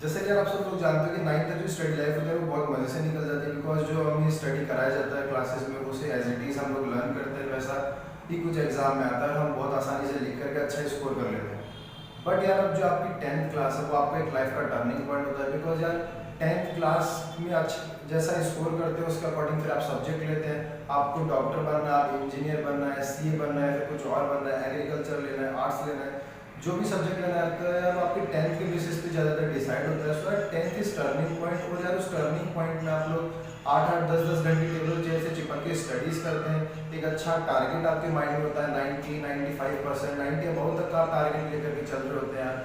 जैसे कि आप सब लोग जानते हो कि 9th तक जो स्टडी लाइफ होता है वो बहुत मज़े से निकल जाती है, बिकॉज जो हमें स्टडी कराया जाता है क्लासेस में उसे एज इट इज़ हम लोग लर्न करते हैं, वैसा ही कुछ एग्जाम में आता है, हम बहुत आसानी से लिख करके अच्छा स्कोर कर लेते हैं। बट यार अब जो आपकी 10th क्लास है वो आपका एक लाइफ का टर्निंग पॉइंट होता है, बिकॉज यार 10th क्लास में अच्छा जैसा स्कोर करते हो उसके अकॉर्डिंग फिर आप सब्जेक्ट लेते हैं। आपको डॉक्टर बनना है, आप इंजीनियर बनना है, सीए बनना है, फिर कुछ और बनना है, एग्रीकल्चर लेना है, आर्ट्स लेना है, जो भी सब्जेक्ट लेना आता है वो आपके 10th के बेसिस पे ज़्यादातर डिसाइड होता है। सो यार 10th इज टर्निंग पॉइंट, और यार उस टर्निंग पॉइंट में आप लोग 8-8 10-10 घंटे टेबल चेयर से चिपक के स्टडीज़ करते हैं। एक अच्छा टारगेट आपके माइंड में होता है, 90-95%, 90 अबाउ तक का आप टारगेट लेकर के चल रहे होते हैं यार।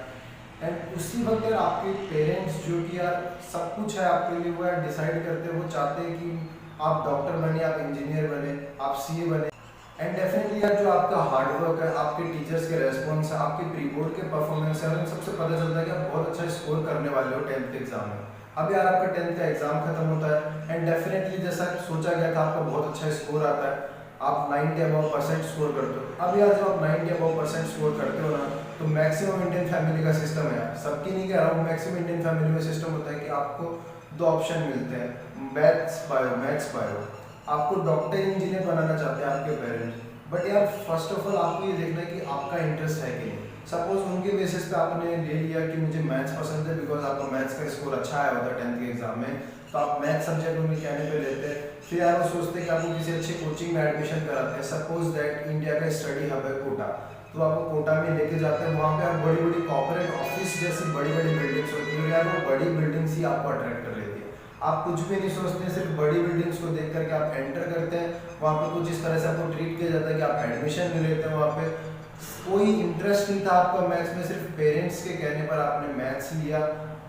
एंड उसी वक्त यार आपके पेरेंट्स जो कि यार सब कुछ है आपके लिए, वो यार डिसाइड करते हैं, वो चाहते हैं कि आप डॉक्टर बने, आप इंजीनियर बने, आप सीए बने। एंड डेफिनेटली यार जो आपका हार्डवर्क है, आपके टीचर्स के रेस्पॉन्स है, आपके प्री बोर्ड के परफॉर्मेंस है, उन सबसे पता चलता है कि आप बहुत अच्छा स्कोर करने वाले हो 10th के एग्जाम में। अब यार आपका 10th का एग्जाम खत्म होता है एंड डेफिनेटली जैसा सोचा गया था आपका बहुत अच्छा स्कोर आता है, आप 90 अबव परसेंट स्कोर करते हो। अब यार जब आप 90 अबव परसेंट स्कोर करते हो ना, तो मैक्सिमम इंडियन फैमिली का सिस्टम है यार, सबकी नहीं कह रहा हूँ, मैक्सिमम इंडियन फैमिली में सिस्टम होता है कि आपको दो ऑप्शन मिलते हैं, मैथ्स बायो। आपको डॉक्टर इंजीनियर बनाना चाहते हैं आपके पेरेंट्स, बट यार फर्स्ट ऑफ ऑल आपको ये देखना है कि आपका इंटरेस्ट है कि नहीं। सपोज उनके बेसिस पे आपने ले लिया कि मुझे मैथ्स पसंद है, बिकॉज आपका मैथ्स का स्कोर अच्छा आया होता है 10th के एग्जाम में, तो आप मैथ्स सब्जेक्ट उनके कहने पे लेते हैं। फिर यार वो सोचते हैं कि आपको किसी अच्छी कोचिंग में एडमिशन कराते हैं, सपोज दैट इंडिया का स्टडी हब है कोटा, तो आपको कोटा में लेके जाते हैं, वहाँ पे आप बड़ी बड़ी कॉर्पोरेट ऑफिस जैसी बड़ी बड़ी बिल्डिंग्स होती है, और यार वो बड़ी बिल्डिंग्स ही आपको अट्रैक्ट कर लेती है। आप कुछ भी नहीं सोचते, सिर्फ बड़ी बिल्डिंग्स को देख करके आप एंटर करते हैं, वहाँ पे कुछ इस तरह से आपको ट्रीट किया जाता है कि आप एडमिशन ले लेते हैं। वहाँ पे कोई इंटरेस्ट नहीं था आपका मैथ्स में, सिर्फ पेरेंट्स के कहने पर आपने मैथ्स लिया,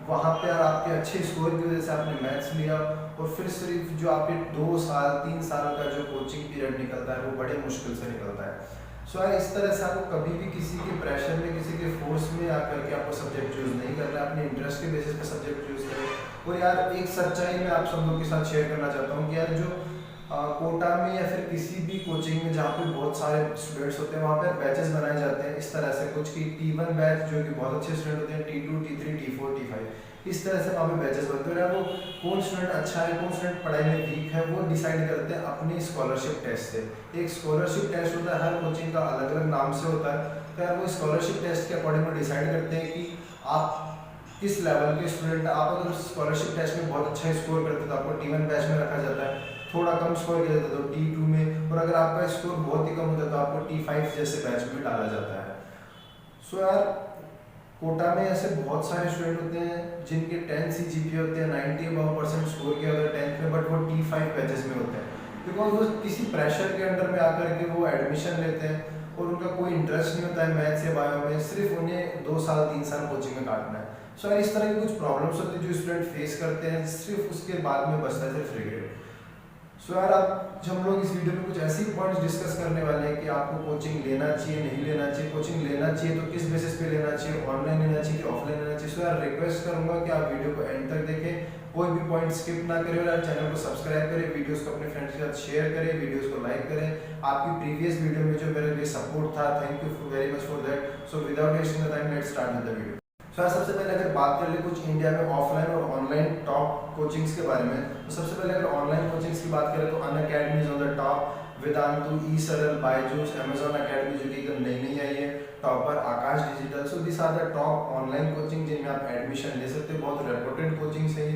वहाँ पे यार आपके अच्छे स्कोर की वजह से आपने मैथ्स लिया, और फिर सिर्फ जो आपके 2 साल 3 साल का जो कोचिंग पीरियड निकलता है वो बड़े मुश्किल से निकलता है। सो यार इस तरह से आपको कभी भी किसी के प्रेशर में, किसी के फोर्स में आकर के आपको सब्जेक्ट चूज़ नहीं करना है, अपने इंटरेस्ट के बेसिस पे सब्जेक्ट चूज़ करें। और यार एक सच्चाई मैं आप सब लोग के साथ शेयर करना चाहता हूँ कि यार जो कोटा में या फिर किसी भी कोचिंग में जहाँ पे बहुत सारे स्टूडेंट्स होते हैं, वहाँ पे बैचेस बनाए जाते हैं इस तरह से कुछ की T1 बैच जो कि बहुत अच्छे स्टूडेंट होते हैं, T2 T3 T4 T5, इस तरह से वहाँ पे बैचेस बनते हैं। यार वो कौन स्टूडेंट अच्छा है, कौन स्टूडेंट पढ़ाई में वीक है, वो डिसाइड करते हैं अपनी स्कॉलरशिप टेस्ट से। एक स्कॉलरशिप टेस्ट होता है, हर कोचिंग का अलग अलग नाम से होता है, तो यार वो स्कॉलरशिप टेस्ट के अकॉर्डिंग वो डिसाइड करते हैं कि आप किस लेवल के स्टूडेंट। आप अगर स्कॉलरशिप टेस्ट में बहुत अच्छा स्कोर करते तो आपको T1 बैच में रखा जाता है, थोड़ा कम स्कोर किया जाता है तो T2 में, और अगर आपका स्कोर बहुत ही कम होता है तो आपको T5 जैसे बैच में डाला जाता है। सो यार कोटा में ऐसे बहुत सारे स्टूडेंट होते हैं जिनके 10 CGPA होते हैं, 90 अबव परसेंट स्कोर किया होता है 10th में, बट वो T5 बैचेस में होते हैं, बिकॉज वो किसी प्रेशर के अंडर में आकर के वो एडमिशन लेते हैं, और उनका कोई इंटरेस्ट नहीं होता है मैथ्स या बायो में, सिर्फ उन्हें 2 साल 3 साल कोचिंग में काटना है। सो यार इस तरह की कुछ प्रॉब्लम्स होती है जो स्टूडेंट फेस करते हैं, सिर्फ उसके बाद में बचता है सिर्फ रिग्रेट। सो यार अब हम लोग इस वीडियो में कुछ ऐसी पॉइंट्स डिस्कस करने वाले हैं कि आपको कोचिंग लेना चाहिए, नहीं लेना चाहिए, कोचिंग लेना चाहिए तो किस बेसिस पे लेना चाहिए, ऑनलाइन लेना चाहिए कि ऑफलाइन लेना चाहिए। सो यार रिक्वेस्ट करूंगा कि आप वीडियो को एंड तक देखें, कोई भी पॉइंट स्किप ना करें, और यार चैनल को सब्सक्राइब करें, वीडियोस को अपने फ्रेंड्स के साथ शेयर करें, वीडियोस को लाइक करें। आपकी प्रीवियस वीडियो में जो मेरे लिए सपोर्ट था, thank you very much for that. So without wasting the time let's start with the video. So यार सबसे पहले अगर बात कर ले कुछ इंडिया में ऑफलाइन और ऑनलाइन टॉप कोचिंग्स के बारे में, तो सबसे पहले अगर ऑनलाइन कोचिंग्स की बात करें तो Unacademy is on the top, Vedantu, e Saral, Byju's, Amazon academy जो कि एकदम नई नई आई है, topper Aakash digital. So this are the top online coaching जिनमें आप एडमिशन ले सकते हो, बहुत रेपुटेड कोचिंग्स हैं।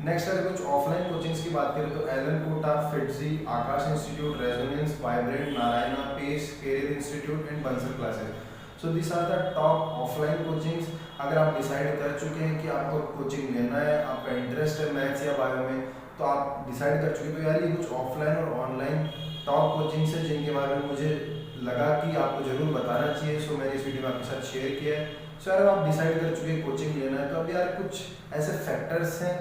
नेक्स्ट अगर कुछ ऑफलाइन कोचिंग्स की बात करें तो Allen Kota, FIITJEE, Aakash institute, Resonance, Vibrant, Narayana, Pace, career institute and Bansal classes. So this are the top offline coachings. अगर आप डिसाइड कर चुके हैं कि आपको कोचिंग लेना है, आपका इंटरेस्ट है मैथ्स या बायो में, तो आप डिसाइड कर चुके हैं, तो यार ये कुछ ऑफलाइन और ऑनलाइन टॉप कोचिंग्स हैं जिनके बारे में मुझे लगा कि आपको ज़रूर बताना चाहिए। सो मैंने इस वीडियो में आपके साथ शेयर किया है। सो यार आप डिसाइड कर चुके हैं कोचिंग लेना है, तो अब यार कुछ ऐसे फैक्टर्स हैं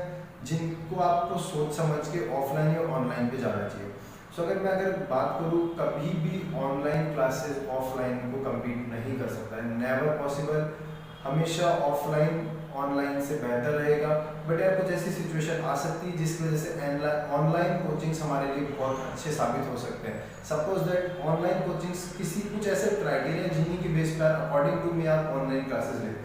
जिनको आपको सोच समझ के ऑफलाइन या ऑनलाइन पे जाना चाहिए। सो अगर बात करूँ, कभी भी ऑनलाइन क्लासेस ऑफलाइन को कम्पीट नहीं कर सकता है, नेवर पॉसिबल। हमेशा ऑफलाइन ऑनलाइन से बेहतर रहेगा, बट यार कुछ ऐसी सिचुएशन आ सकती है जिसकी वजह से ऑनलाइन कोचिंग्स हमारे लिए बहुत अच्छे साबित हो सकते हैं। सपोज दैट ऑनलाइन कोचिंग्स किसी कुछ ऐसे क्राइटेरिया जिन्हीं की बेस पर अकॉर्डिंग टू मी आप ऑनलाइन क्लासेस लें।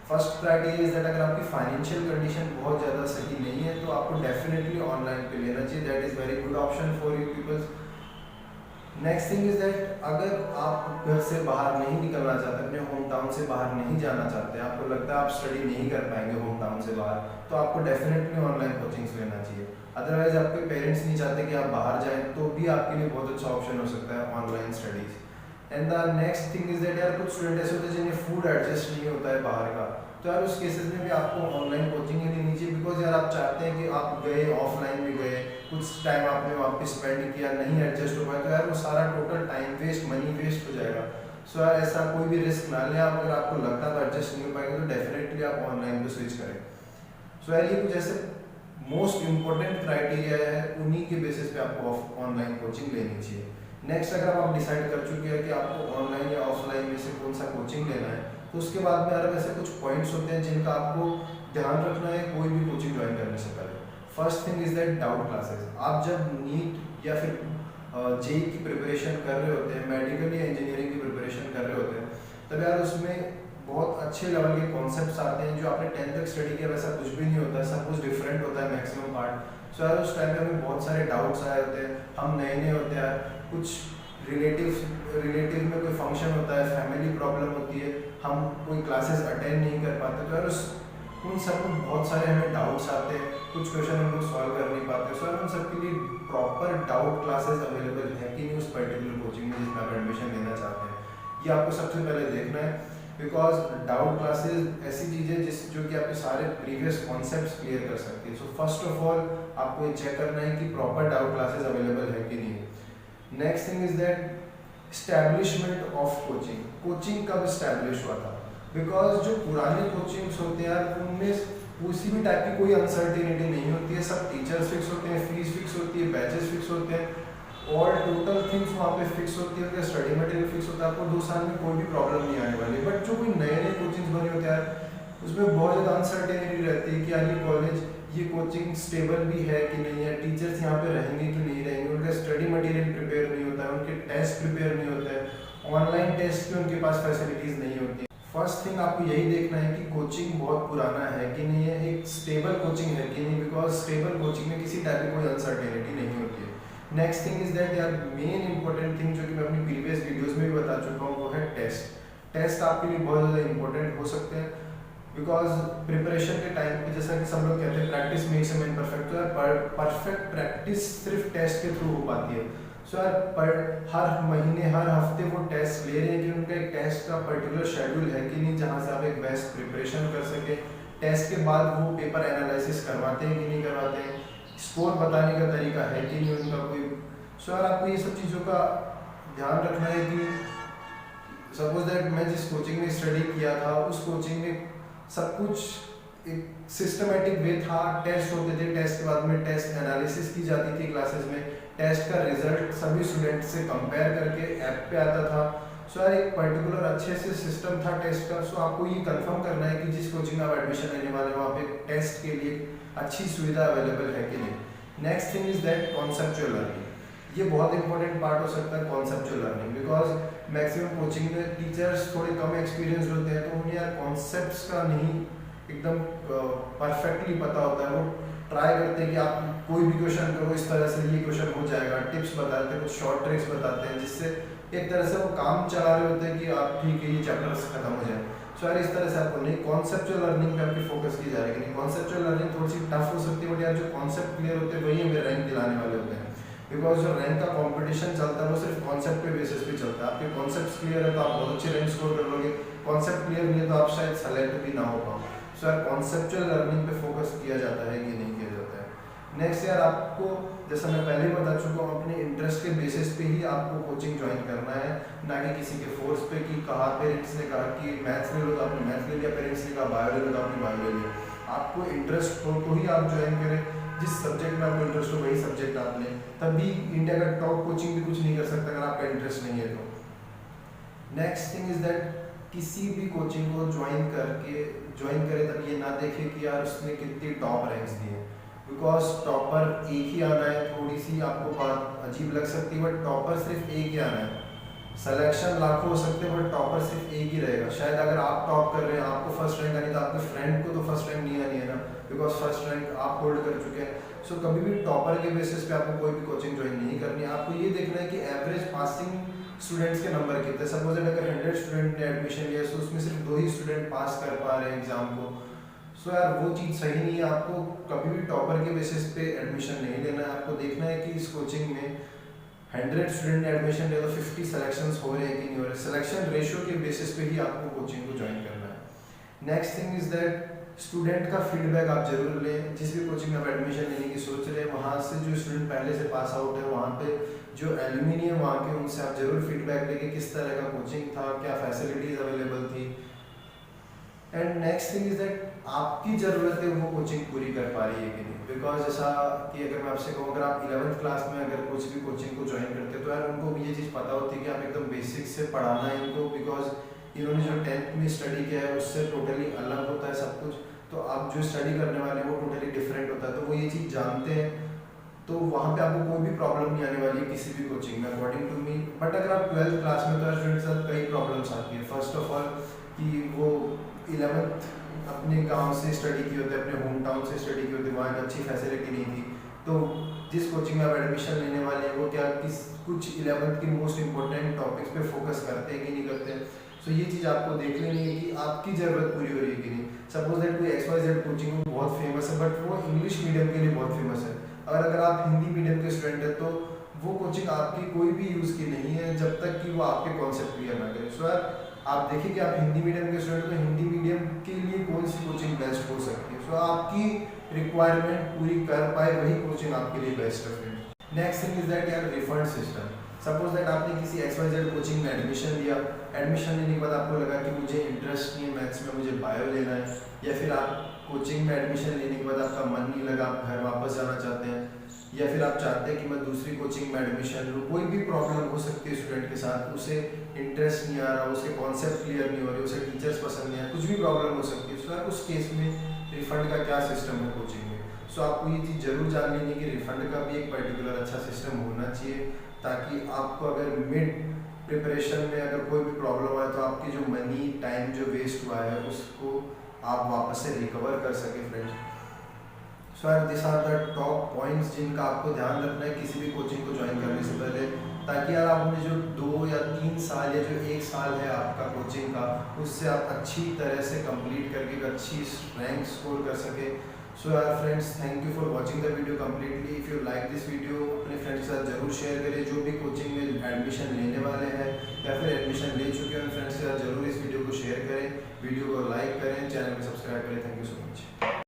फर्स्ट क्राइटेरिया इज दैट अगर आपकी फाइनेंशियल कंडीशन बहुत ज़्यादा सही नहीं है तो आपको डेफिनेटली ऑनलाइन पे लेना चाहिए, that is very good option for you peoples. Next thing is that अगर आप घर से बाहर नहीं निकलना चाहते, अपने होम टाउन से बाहर नहीं जाना चाहते, आपको लगता है आप स्टडी नहीं कर पाएंगे होम टाउन से बाहर, तो आपको डेफिनेटली ऑनलाइन कोचिंग्स लेना चाहिए। अदरवाइज आपके पेरेंट्स नहीं चाहते कि आप बाहर जाएं, तो भी आपके लिए बहुत अच्छा ऑप्शन हो सकता है online studies. And the next thing is that यार कुछ स्टूडेंट ऐसे होते हैं जिन्हें फूड एडजस्ट नहीं होता है बाहर का, तो यार उस केसेस में भी आपको ऑनलाइन कोचिंग ही लेनी चाहिए। बिकॉज यार आप चाहते हैं कि आप गए ऑफलाइन में गए, कुछ टाइम आपने वहाँ पे स्पेंड किया, नहीं एडजस्ट हो पाया, तो यार वो सारा total time waste, money waste हो जाएगा। सो यार ऐसा कोई भी रिस्क ना लें आप, अगर आपको लगता है एडजस्ट नहीं हो पाएगा तो डेफिनेटली आप ऑनलाइन पे स्विच करें। सो यार ये कुछ ऐसे मोस्ट इंपॉर्टेंट क्राइटेरिया है, उन्हीं के बेसिस पे आपको ऑनलाइन कोचिंग लेनी चाहिए। नेक्स्ट अगर आप डिसाइड कर चुके हैं कि आपको ऑनलाइन या ऑफलाइन में से कौन सा कोचिंग लेना है, तो उसके बाद में यार वैसे कुछ पॉइंट्स होते हैं जिनका आपको ध्यान रखना है कोई भी कोचिंग ज्वाइन करने से पहले। First thing is that doubt classes. आप जब नीट या फिर जेई की प्रिपरेशन कर रहे होते हैं, मेडिकल या इंजीनियरिंग की प्रिपरेशन कर रहे होते हैं, तब यार उसमें बहुत अच्छे लेवल के कॉन्सेप्ट्स आते हैं जो आपने 10th तक स्टडी किया वैसा कुछ भी नहीं होता है, सब कुछ डिफरेंट होता है मैक्सिमम पार्ट। सो यार उस टाइम पे हमें बहुत सारे डाउट्स आए होते हैं, हम नए नए होते हैं, कुछ रिलेटिव में कोई फंक्शन होता है, फैमिली प्रॉब्लम होती है, हम कोई क्लासेस अटेंड नहीं कर पाते, तो यार उन सब में बहुत सारे हमें डाउट्स आते हैं, कुछ क्वेश्चन हम लोग सॉल्व कर नहीं पाते। सो यार उन सब के लिए प्रॉपर डाउट क्लासेस अवेलेबल है कि नहीं उस पर्टिकुलर कोचिंग में जिसमें आप एडमिशन लेना चाहते हैं, ये आपको सबसे पहले देखना है। बिकॉज डाउट क्लासेस ऐसी चीज़ है जो कि आपके सारे प्रीवियस कॉन्सेप्ट्स क्लियर कर सकती है। सो फर्स्ट ऑफ ऑल आपको ये चेक करना है कि प्रॉपर डाउट क्लासेस अवेलेबल है कि नहीं। Next thing is that establishment of coaching. Coaching कब इस्टेब्लिश हुआ था? बिकॉज जो पुराने कोचिंग्स होते हैं यार उनमें किसी भी टाइप की कोई अनसर्टेनिटी नहीं होती है, सब टीचर्स फिक्स होते हैं, फीस फिक्स होती है, बैचेस फिक्स होते हैं, और टोटल थिंग्स वहाँ पे फिक्स होती है, उनका स्टडी मटेरियल फिक्स होता है, आपको 2 साल में कोई भी प्रॉब्लम नहीं आने वाली। बट जो कोई नए नए कोचिंग्स बने होते हैं उसमें बहुत ज़्यादा अनसर्टेनिटी रहती है कि यार ये कॉलेज, ये कोचिंग स्टेबल भी है कि नहीं है, टीचर्स यहाँ पे रहेंगे कि नहीं रहेंगे, उनका स्टडी मटेरियल प्रिपेयर नहीं होता है, उनके टेस्ट प्रिपेयर नहीं होते हैं, ऑनलाइन टेस्ट की उनके पास फैसिलिटीज़ नहीं होती। फर्स्ट थिंग आपको यही देखना है कि कोचिंग बहुत पुराना है कि नहीं है, एक स्टेबल कोचिंग है कि नहीं, बिकॉज स्टेबल कोचिंग में किसी टाइप की कोई अनसर्टेनिटी नहीं होती है। नेक्स्ट थिंग इज दैट यार मेन इंपॉर्टेंट थिंग जो कि मैं अपनी प्रीवियस वीडियोस में भी बता चुका हूँ वो है टेस्ट। टेस्ट आपके लिए बहुत ज़्यादा इंपॉर्टेंट हो सकते हैं, बिकॉज प्रिपरेशन के टाइम पे जैसा कि सब लोग कहते हैं practice makes a man perfect, तो यार परफेक्ट प्रैक्टिस सिर्फ टेस्ट के थ्रू हो पाती है। सो यार हर महीने हर हफ्ते वो टेस्ट ले रहे हैं कि उनका एक टेस्ट का पर्टिकुलर शेड्यूल है कि नहीं, जहाँ से आप एक बेस्ट प्रिपरेशन कर सके। टेस्ट के बाद वो पेपर एनालिसिस करवाते हैं कि नहीं करवाते हैं, स्कोर बताने का तरीका है कि नहीं उनका कोई। सो यार आपको ये सब चीज़ों का ध्यान रखना है कि सपोज दैट मैं जिस कोचिंग में स्टडी किया था उस कोचिंग में सब कुछ एक सिस्टमेटिक वे था, टेस्ट होते थे, टेस्ट के बाद में टेस्ट एनालिसिस की जाती थी क्लासेस में, टेस्ट का रिजल्ट सभी स्टूडेंट से कंपेयर करके ऐप पे आता था। सो यार एक पर्टिकुलर अच्छे से सिस्टम था टेस्ट का। सो आपको ये कंफर्म करना है कि जिस कोचिंग में आप एडमिशन लेने वाले हो वहाँ पे टेस्ट के लिए अच्छी सुविधा अवेलेबल है कि नहीं। Next thing is that conceptual learning. ये बहुत इंपॉर्टेंट पार्ट हो सकता है conceptual learning, because maximum coaching में टीचर्स थोड़े कम एक्सपीरियंस होते हैं, तो उन्हें यार कॉन्सेप्ट्स का नहीं एकदम परफेक्टली पता होता है। वो ट्राई करते हैं कि आप कोई भी क्वेश्चन करो इस तरह से ये क्वेश्चन हो जाएगा, टिप्स बताते हैं, कुछ शॉर्ट ट्रिक्स बताते हैं, जिससे एक तरह से वो काम चला रहे होते हैं कि आप ठीक है ये चैप्टर्स खत्म हो जाए। सो यार इस तरह से आपको नहीं, कॉन्सेप्चुअल लर्निंग पे आपकी फोकस की जा रही है कि नहीं। कॉन्सेप्चुअल लर्निंग थोड़ी सी टफ हो सकती है, बट यार जो कॉन्सेप्ट क्लियर होते हैं वही हमें रैंक दिलाने वाले होते हैं, बिकॉज जो रैंक का कॉम्पिटिशन चलता है वो सिर्फ कॉन्सेप्ट पे बेसिस पे चलता है। आपके कॉन्सेप्ट क्लियर है तो आप बहुत अच्छे रैंक स्कोर कर लोगे, कॉन्सेप्ट क्लियर नहीं है तो आप शायद सेलेक्ट भी ना हो पाओ। सो यार कॉन्सेप्चुअल लर्निंग पे फोकस किया जाता है कि नहीं किया जाता है। नेक्स्ट यार आपको, जैसा मैं पहले बता चुका हूँ, अपने इंटरेस्ट के बेसिस पे ही आपको कोचिंग ज्वाइन करना है, ना कि किसी के फोर्स पे कि कहा पेरेंट्स ने कहा कि मैथ्स ले लो तो आपने मैथ्स ले लिया, पेरेंट्स ने कहा बायो ले लो तो आपने बायो ले लिया। आपको इंटरेस्ट हो तो ही आप ज्वाइन करें, जिस सब्जेक्ट में आपको इंटरेस्ट हो वही सब्जेक्ट आप लें, तभी इंडिया का टॉप कोचिंग भी कुछ नहीं कर सकता अगर आपका इंटरेस्ट नहीं है तो। नेक्स्ट थिंग इज दैट किसी भी कोचिंग को ज्वाइन करे तब ये ना देखे कि यार उसने कितनी टॉप रैंक्स दी है, बिकॉज टॉपर एक ही आना है। थोड़ी सी आपको बात अजीब लग सकती है, बट टॉपर सिर्फ एक ही आना है। सिलेक्शन लाखों हो सकते हैं बट टॉपर सिर्फ एक ही रहेगा। शायद अगर आप टॉप कर रहे हैं, आपको फर्स्ट रैंक आनी, तो आपके फ्रेंड को तो फर्स्ट रैंक नहीं आनी है ना, बिकॉज फर्स्ट रैंक आप होल्ड कर चुके हैं। सो कभी भी टॉपर के बेसिस पे आपको कोई भी कोचिंग ज्वाइन नहीं करनी है। आपको ये देखना है कि एवरेज पासिंग स्टूडेंट्स के नंबर कितने। सपोज अगर 100 स्टूडेंट ने एडमिशन लिया तो उसमें सिर्फ 2 ही स्टूडेंट पास कर पा रहे हैं एग्जाम को। सो यार वो चीज़ सही नहीं है। आपको कभी भी टॉपर के बेसिस पे एडमिशन नहीं लेना है। आपको देखना है कि इस कोचिंग में 100 स्टूडेंट ने एडमिशन लिया तो 50 सिलेक्शंस हो रहे हैं कि नहीं हो रहे। सिलेक्शन रेशियो के बेसिस पे ही आपको कोचिंग को ज्वाइन करना है। Next thing is that student का फीडबैक आप जरूर लें। जिस भी कोचिंग में आप एडमिशन लेने की सोच रहे हैं, वहाँ से जो स्टूडेंट पहले से पास आउट है, वहाँ पे जो एल्यूमिनी है वहाँ के, उनसे आप जरूर फीडबैक लेके किस तरह का कोचिंग था, क्या फैसिलिटीज अवेलेबल थी। And next thing is that आपकी ज़रूरत है वो कोचिंग पूरी कर पा रही है कि नहीं। बिकॉज जैसा कि अगर मैं आपसे कहूँ, अगर आप 11th क्लास में अगर कुछ भी कोचिंग को ज्वाइन करते हैं तो यार उनको भी ये चीज़ पता होती है कि आप एकदम बेसिक से पढ़ाना है इनको, बिकॉज इन्होंने जो 10th में स्टडी किया है उससे टोटली अलग होता है सब कुछ। तो आप जो स्टडी करने वाले हैं वो टोटली डिफरेंट होता है, तो वो ये चीज़ जानते हैं। तो वहाँ पे आपको कोई भी प्रॉब्लम नहीं आने वाली है किसी भी कोचिंग में अकॉर्डिंग टू मी। बट अगर आप 12th क्लास में, तो स्टूडेंट के साथ कई प्रॉब्लम्स आती है। फर्स्ट ऑफ ऑल कि वो 11th अपने गांव से स्टडी की होते, अपने होम टाउन से स्टडी की होती, वहाँ एक अच्छी फैसिलिटी नहीं थी। तो जिस कोचिंग में आप एडमिशन लेने वाले हैं वो क्या कुछ 11th के मोस्ट इंपॉर्टेंट टॉपिक्स पे फोकस करते हैं कि नहीं करते हैं। सो ये चीज़ आपको देख लेनी है कि आपकी ज़रूरत पूरी हो रही है कि नहीं। सपोज दैट कोई XYZ कोचिंग बहुत फेमस है बट वो इंग्लिश मीडियम के लिए बहुत फेमस है, और अगर आप हिंदी मीडियम के स्टूडेंट हैं तो वो कोचिंग आपकी कोई भी यूज़ की नहीं है जब तक कि वो आपके कॉन्सेप्ट क्लियर ना करें। सो यार आप देखिए कि आप हिंदी मीडियम के स्टूडेंट, तो हिंदी मीडियम के लिए कौन सी कोचिंग बेस्ट हो सकती है। सो आपकी रिक्वायरमेंट पूरी कर पाए वही कोचिंग आपके लिए बेस्ट है friend. Next thing is that यार रिफंड सिस्टम। सपोज दैट आपने किसी XYZ कोचिंग में एडमिशन लिया, एडमिशन लेने के बाद आपको लगा कि मुझे इंटरेस्ट नहीं है मैथ्स में, मुझे बायो लेना है, या फिर आप कोचिंग में एडमिशन लेने के बाद आपका मन नहीं लगा, आप घर वापस जाना चाहते हैं, या फिर आप चाहते हैं कि मैं दूसरी कोचिंग में एडमिशन लूँ। कोई भी प्रॉब्लम हो सकती है स्टूडेंट के साथ, उसे इंटरेस्ट नहीं आ रहा, उसके कॉन्सेप्ट क्लियर नहीं हो रहे, उसे टीचर्स पसंद नहीं आ रहे, कुछ भी प्रॉब्लम हो सकती है। सो उस केस में रिफंड का क्या सिस्टम है कोचिंग में। सो आपको ये चीज़ जरूर जान लेनी है कि रिफंड का भी एक पर्टिकुलर अच्छा सिस्टम होना चाहिए, ताकि आपको अगर मिड प्रिपरेशन में अगर कोई भी प्रॉब्लम आए तो आपकी जो मनी टाइम जो वेस्ट हुआ है उसको आप वापस से रिकवर कर सके फ्रेंड्स। सो यार this are the top points जिनका आपको ध्यान रखना है किसी भी कोचिंग को ज्वाइन करने से पहले, ताकि यार आपने जो 2 या 3 साल या जो 1 साल है आपका कोचिंग का, उससे आप अच्छी तरह से कंप्लीट करके एक अच्छी रैंक स्कोर कर सके। सो यार friends, thank you for watching the video completely. If you like this video अपने फ्रेंड्स के साथ जरूर शेयर करें, जो भी कोचिंग में एडमिशन लेने वाले हैं या फिर एडमिशन ले चुके हैं, फ्रेंड्स के साथ जरूर इस वीडियो को शेयर करें, वीडियो को लाइक करें, चैनल को सब्सक्राइब करें। Thank you so much.